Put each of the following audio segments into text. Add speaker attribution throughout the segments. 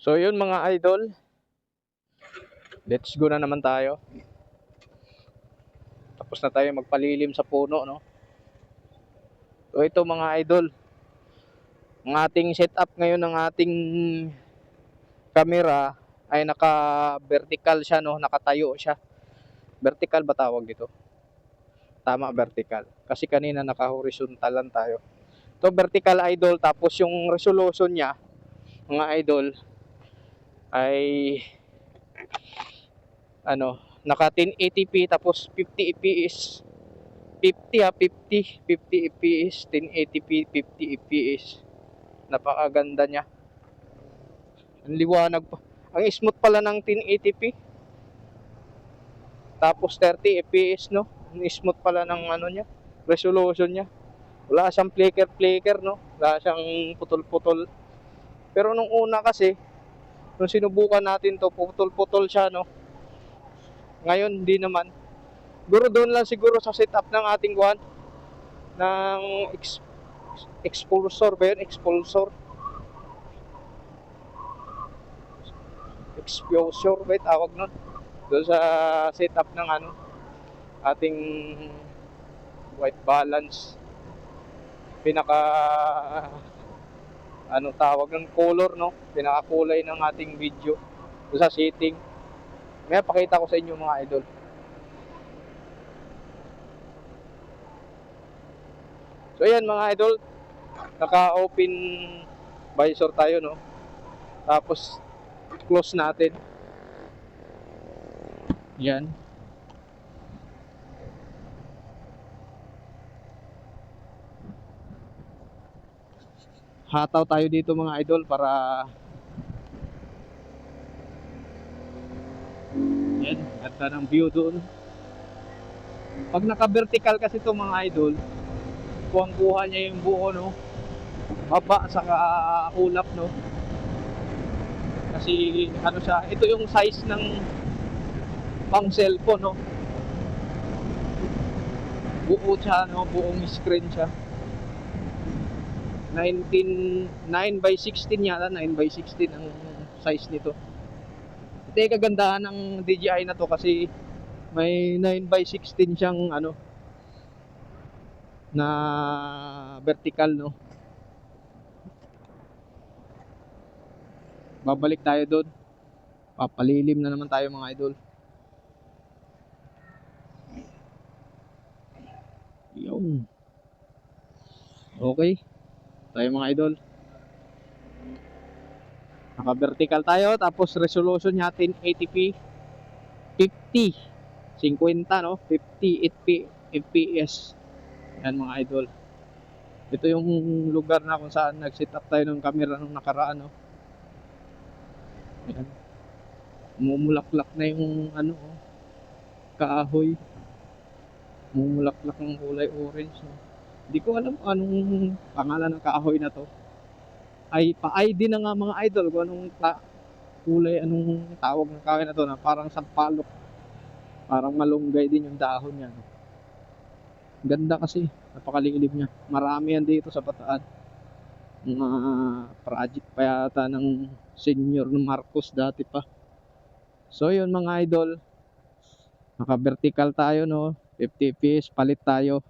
Speaker 1: So yun mga idol, let's go na naman tayo. Tapos na tayo magpalilim sa puno, no? So ito mga idol, ang ating setup ngayon ng ating camera ay naka-vertical siya, no? Nakatayo siya. Vertical ba tawag dito? Tama, vertical. Kasi kanina naka-horizontal lang tayo. Ito vertical idol, tapos yung resolution niya, mga idol, ay naka 1080p tapos 50 fps. 50 fps, 1080p, 50 fps. Napakaganda niya. Ang liwanag pa. Ang smooth pala ng 1080p. Tapos 30 fps, no? Ang smooth pala ng niya, resolution niya. Wala siyang flicker, no? Wala siyang putol-putol. Pero nung una kasi, nung sinubukan natin to, putol-putol siya, no? Ngayon, hindi naman. Siguro doon lang siguro sa setup ng ating ng expulsor ba yun? Expulsor ba yung tawag nun? Doon sa setup ng ating white balance. Pinaka tawag ng color, no? Pinaka kulay ng ating video. Doon sa setting. May pakita ko sa inyo mga idol. So ayan mga idol, naka-open visor tayo, no? Tapos close natin. Yan. Hataw tayo dito mga idol para yan, ganda ng view doon. Pag naka-vertical kasi ito mga idol, kuha niya yung buo, no? Baba sa ulap, no? Kasi siya, ito yung size ng pang cellphone, no? Buo siya, no? Buong screen siya. 9x16 yata, 9x16 ang size nito. Ito yung kagandahan ng DJI na to kasi may 9x16 siyang na vertical, no? Babalik tayo doon. Papalilim na naman tayo mga idol. Yun. Okay. Tayo mga idol. Naka-vertical tayo, tapos resolution niya 1080p 50 no? 50 fps. Yan mga idol. Ito yung lugar na kung saan nag-set up tayo ng camera nung nakaraan, no? Yan. Mumulaklak na yung kahoy. Mumulaklak ng kulay orange, no? Hindi ko alam anong pangalan ng kahoy na to. Ay pa-ID na nga mga idol kung anong kulay, anong tawag ng kahoy na to, na parang sampalok. Parang malunggay din yung dahon niya, no? Ganda kasi, napakalilim niya. Marami yan dito sa Bataan. Mga project pa yata ng senior ng Marcos dati pa. So yun mga idol, naka-vertical tayo, no? 50 fps, palit tayo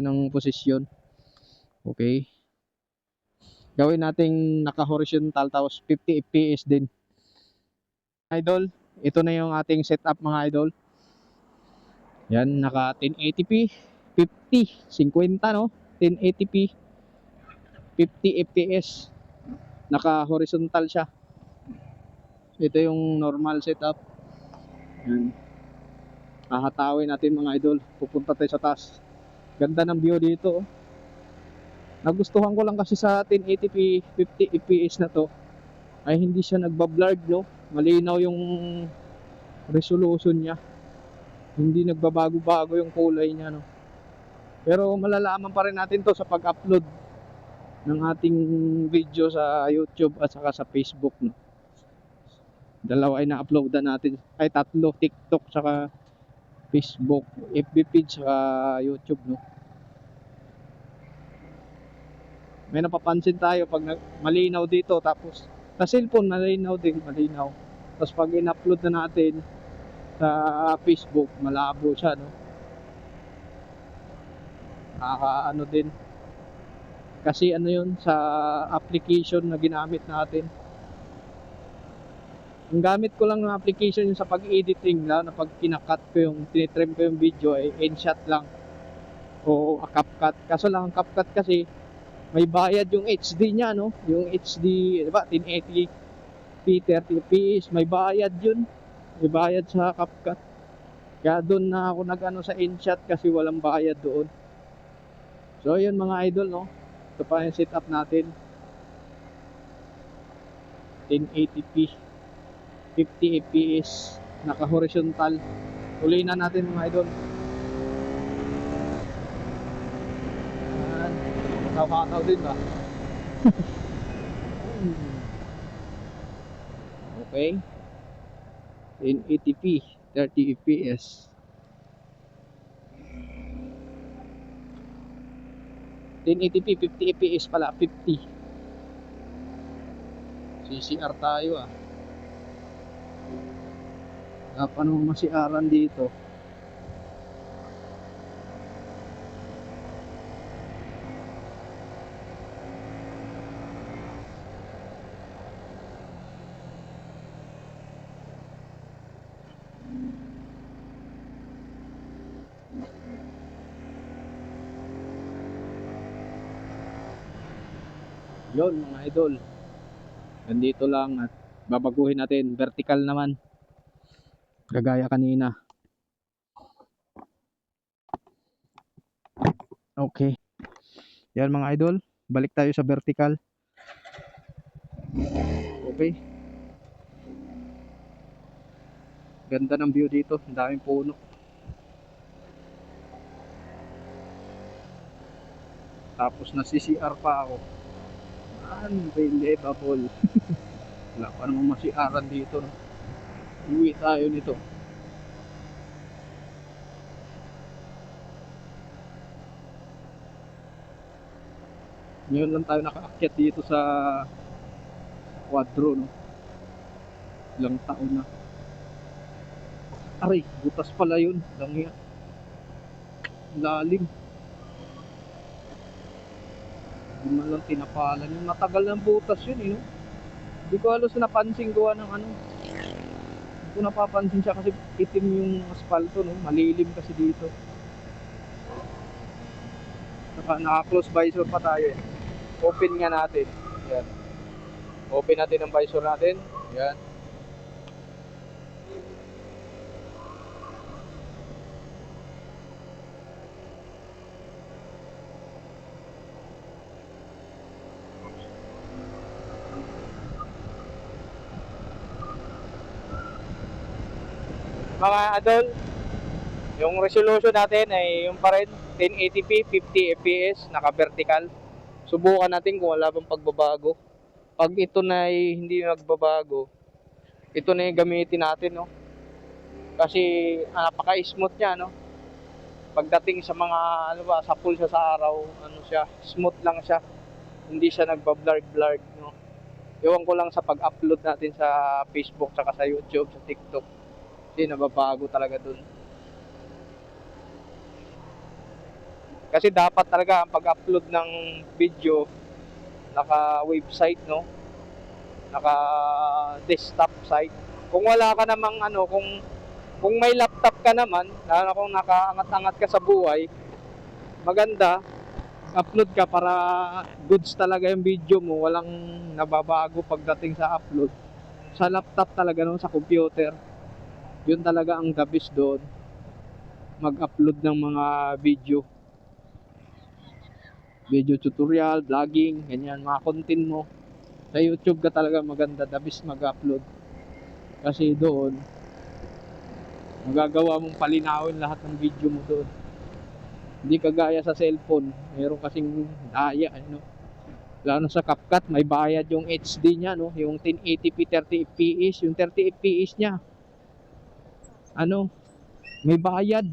Speaker 1: ng posisyon. Okay, gawin nating naka-horizontal tapos 50 fps din. Idol, ito na yung ating setup mga idol. Yan, naka 1080p 50 no? 1080p 50 fps, naka-horizontal siya. Ito yung normal setup. Yan, hahatawin natin mga idol, pupunta tayo sa taas. Ganda ng view dito, oh. Nagustuhan ko lang kasi sa 1080p 50 fps na to ay hindi siya nagbablurred, no? Malinaw yung resolution niya, hindi nagbabago-bago yung kulay niya, no? Pero malalaman pa rin natin to sa pag-upload ng ating video sa YouTube at saka sa Facebook, no? Dalawa ay na-uploadan natin, ay tatlo, TikTok saka Facebook, FB page saka YouTube, no? May napapansin tayo pag malinaw dito tapos Sa cellphone, malinaw din, malinaw. Tapos pag in-upload na natin sa Facebook, malabo siya, no? Ano din. Kasi ano yun, sa application na ginamit natin. Ang gamit ko lang ng application yung sa pag-editing na pag kinakat ko yung, tinitrim ko yung video ay InShot lang o CapCut. Kaso lang ang CapCut kasi may bayad yung HD niya, no? Yung HD, di ba, 1080p 30fps, may bayad yun. May bayad sa CapCut. Kaya doon na ako nag-ano sa InShot kasi walang bayad doon. So yun mga idol, no? Ito pa yung setup natin. 1080p 50 fps, naka horizontal. Tuloy na natin mga idol. Kataw-kataw din ba? Okay, 1080p 30 fps. 1080p 50 fps pala, 50. CCR tayo ah. Paano masiaran dito? Yun mga idol, ganito lang at babaguhin natin, vertical naman kagaya kanina. Okay, yan mga idol, balik tayo sa vertical. Okay, ganda ng view dito, ang daming puno. Tapos na CCR pa ako. Unbelievable. Wala pa namang masiaran dito, no? Uwi tayo nito. Ngayon lang tayo nakaakyat dito sa Quadro, no? Ilang taon na. Aray, butas pala yun. Langya. Lalim. Hindi man lang tinapalan yun. Matagal ng butas yun, eh, no? Hindi ko halos napansin gawa ng ano. Hindi ko napapansin siya kasi itim yung asfalto, no? Malilim kasi dito. Naka-close visor pa tayo, eh. Open nga natin. Yan. Open natin ang visor natin. Yan. Mga idol, yung resolution natin ay yung pa rin 1080p 50 fps, naka vertical. Subukan natin kung wala bang pagbabago. Pag ito na ay hindi nagbabago, ito na yung gamitin natin, no? Kasi napaka-smooth niya, no? Pagdating sa mga ano ba, sa pool siya sa araw, ano siya, smooth lang siya. Hindi siya nagba-blur, no? Ewan ko lang sa pag-upload natin sa Facebook, saka sa YouTube, sa TikTok. Kasi nababago talaga dun. Kasi dapat talaga ang pag-upload ng video naka-website, no? Naka-desktop site. Kung wala ka namang ano, kung may laptop ka naman, lalo kung nakaangat-angat ka sa buhay, maganda, upload ka para goods talaga yung video mo, walang nababago pagdating sa upload. Sa laptop talaga, no, sa computer, yun talaga ang the best doon, mag-upload ng mga video tutorial, vlogging, ganyan, mga content mo. Sa YouTube ka talaga maganda, the best mag-upload. Kasi doon, magagawa mong palinawin lahat ng video mo doon. Hindi kagaya sa cellphone, meron kasing daya, ano. Lalo sa CapCut, may bayad yung HD niya, no? Yung 1080p 30fps, yung 30fps niya. Ano, may bayad.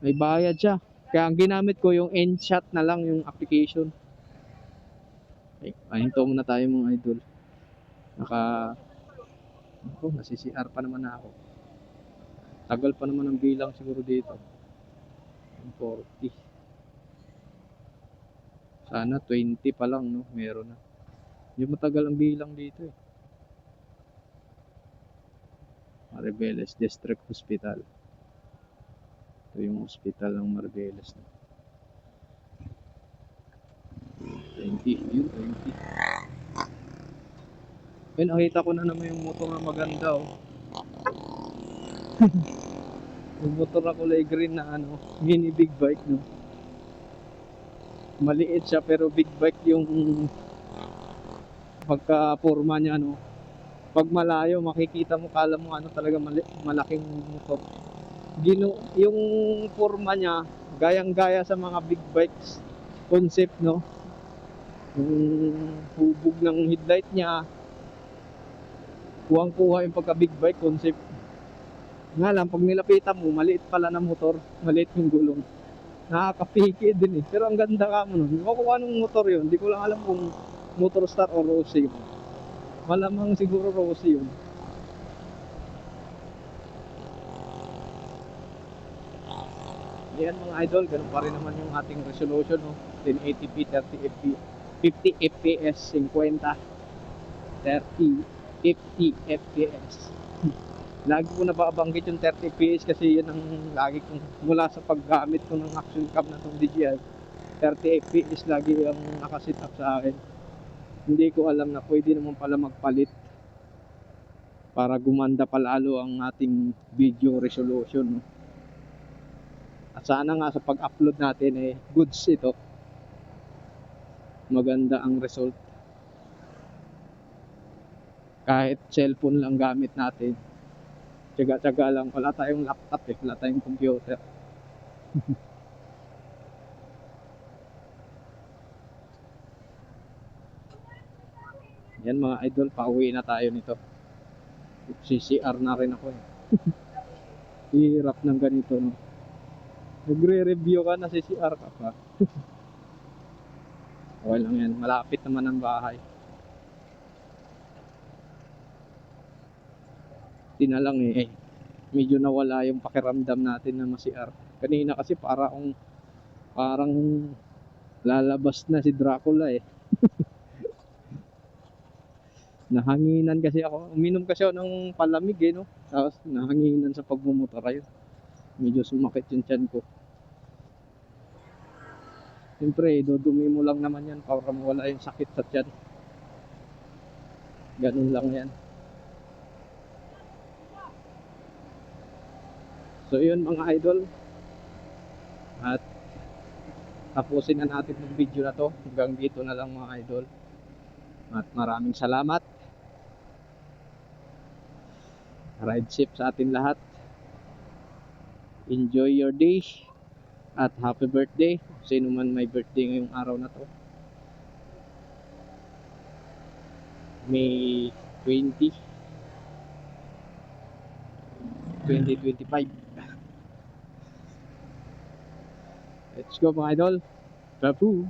Speaker 1: May bayad siya. Kaya ang ginamit ko yung InShot na lang yung application. Okay, pahinto muna tayo mga idol. Nasi-CR pa naman ako. Tagal pa naman ang bilang siguro dito. 40. Sana 20 pa lang, no? Meron na. Yung matagal ang bilang dito eh. Maribeles District Hospital. Ito yung hospital ng Maribeles. 20, yun 20. Eh, nakita ko na naman yung motor na maganda oh. Yung motor na kulay green na mini big bike no. Maliit siya pero big bike yung pagka-forma niya no. Pag malayo makikita mo kala mo talaga malaking motor. Yung forma niya gayang-gaya sa mga big bikes concept no. Yung hubog ng headlight niya kuhang-kuha yung pagka big bike concept. Nga lang pag nilapitan mo maliit pala na motor, maliit yung gulong. Nakakapiki din eh. Pero ang ganda ka mo nun. Makuha nung motor yun. Hindi ko lang alam kung Motor Star o Rossi yun. Malamang siguro Rossi yun. Yan mga idol, ganun pa rin naman yung ating resolution no? 1080p, 30fp, 50 fps, 50, 30, 50 fps. Lagi ko nababanggit yung 30 fps kasi yan ang lagi kong mula sa paggamit ko ng action cam na itong DJI. 30 fps lagi ang nakasit up sa akin. Hindi ko alam na pwede naman pala magpalit para gumanda palalo ang ating video resolution. At sana nga sa pag-upload natin goods ito. Maganda ang result. Kahit cellphone lang gamit natin. Tsaga-tsaga lang. Wala tayong laptop wala tayong computer. Yan mga idol, pauwi na tayo nito. CCR na rin ako eh. Hirap ng ganito no. Nagre-review ka na CCR ka pa. Okay lang yan, malapit naman ang bahay. Tinalang medyo nawala yung pakiramdam natin na ma-CR. Kanina kasi parang lalabas na si Dracula eh. Nahanginan kasi ako. Uminom kasi ako ng palamig no. Tapos nahanginan sa pagmumotor ayun. Medyo sumakit yung tiyan ko. Siyempre, dudumi mo lang naman yan para mawala yung sakit sa tiyan. Ganun lang yan. So yun mga idol. At tapusin na natin yung video na to. Hanggang dito na lang mga idol. At maraming salamat. Ride safe sa atin lahat. Enjoy your day. At happy birthday. Sino man may birthday ngayong araw na to. May 20 2025. Let's go mga idol. Babu.